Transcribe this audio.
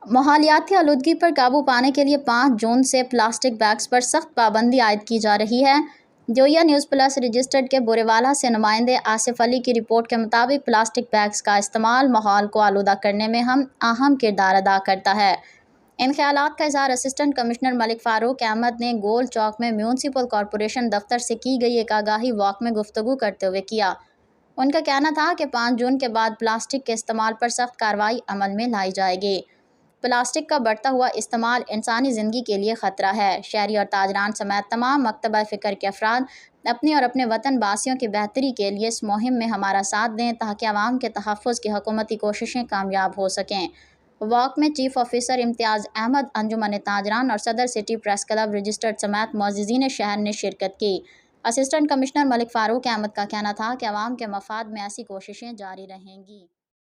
माहौलियाती आलूदगी पर काबू पाने के लिए 5 जून से प्लास्टिक बैग्स पर सख्त पाबंदी आयद की जा रही है। जोया न्यूज़ प्लस रजिस्टर्ड के बुरेवाला से नुमाइंदे आसिफ अली की रिपोर्ट के मुताबिक प्लास्टिक बैग्स का इस्तेमाल माहौल को आलूदा करने में अहम किरदार अदा करता है। इन ख्यालात का इज़हार असिस्टेंट कमिश्नर मलिक फ़ारूक अहमद ने गोल चौक में म्यूनसिपल कॉरपोरेशन दफ्तर से की गई एक आगाही वॉक में गुफ्तगू करते हुए किया। उनका कहना था कि 5 जून के बाद प्लास्टिक के इस्तेमाल पर सख्त कार्रवाई अमल में लाई जाएगी। प्लास्टिक का बढ़ता हुआ इस्तेमाल इंसानी ज़िंदगी के लिए ख़तरा है। शहरी और ताजरान समेत तमाम मकतबा फ़िक्र के अफराद अपनी और अपने वतन वासियों की बेहतरी के लिए इस मुहिम में हमारा साथ दें ताकि आवाम के तहफ़्फ़ुज़ की हुकूमती कोशिशें कामयाब हो सकें। वॉक में चीफ ऑफिसर इम्तियाज़ अहमद, अंजुमन ताजरान और सदर सिटी प्रेस क्लब रजिस्टर्ड समेत मोअज़्ज़िज़ीन शहर ने शिरकत की। असिस्टेंट कमिश्नर मलिक फ़ारूक अहमद का कहना था कि आवाम के मफाद में ऐसी कोशिशें जारी रहेंगी।